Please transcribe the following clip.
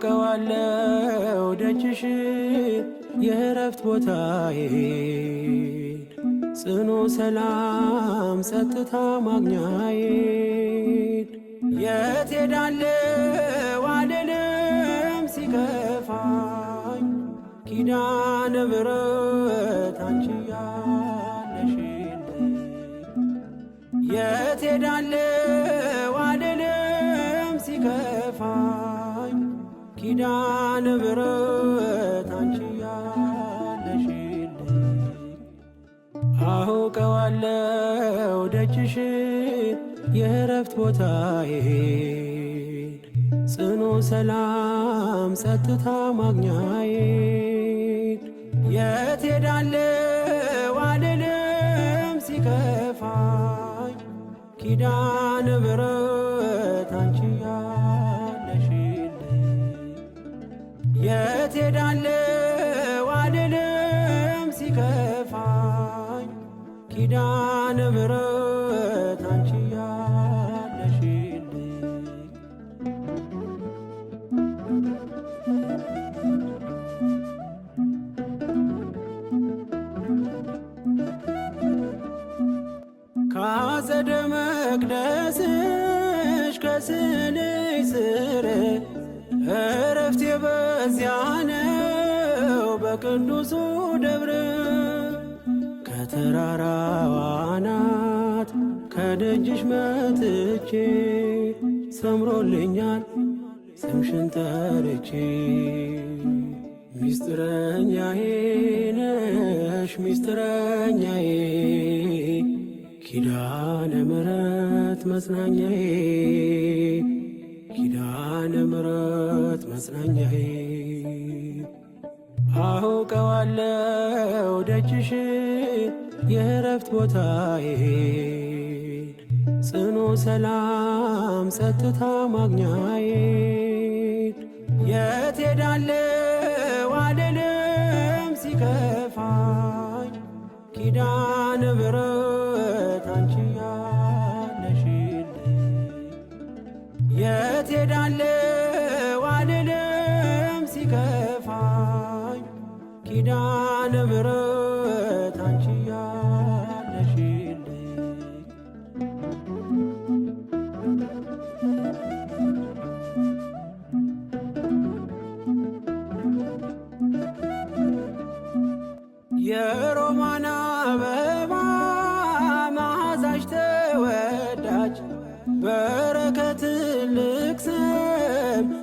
አውቀዋለሁ ደጅሽ የእረፍት ቦታዬን ጽኑ ሰላም ጸጥታ ማግኛዬን የት ሄዳለሁ አልልም ሲከፋኝ ኪዳነ ምሕረት አንቺ ያለሽልኝ የት ሄዳለሁ አልልም ሲከፋኝ ኪዳነ ምሕረት አንቺ ያለሽልኝ አውቀዋለሁ ደጅሽን የእረፍት ቦታዬን ጽኑ ሰላም ጸጥታ ማግኛዬን የት ሄዳለሁ አልልም ሲከፋኝ ኪዳነ ምሕረት አንቺ ያለሽልኝ የት ሄዳለሁ አልልም ሲከፋኝ ኪዳነ ምሕረት አንቺ ያለሽልኝ ከአጸደ መቅደስሽ ከስንኝ ስር እረፍቴ በዚያ ነው በቅዱሱ ደብር ከተራራው አናት ከደጅሽ መጥቼ ሰምሮልኛል ስምሽን ጠርቼ ሚስጥረኛዬ ነሽ ሚስጥረኛዬ ኪዳነ ምሕረት መጽናኛዬ ኪዳነ ምሕረት መጽናኛዬ አውቀዋለሁ ደጅሽን የእረፍት ቦታዬን ጽኑ ሰላም ጸጥታ ማግኛዬን የት ሄዳለሁ አልልም ሲከፋኝ ኪዳነ ምሕረት አንቺ ያለሽልኝ የት ሄዳለሁ አልልም ሲከፋኝ ኪዳነ ምሕረት አንቺ ያለሽልኝ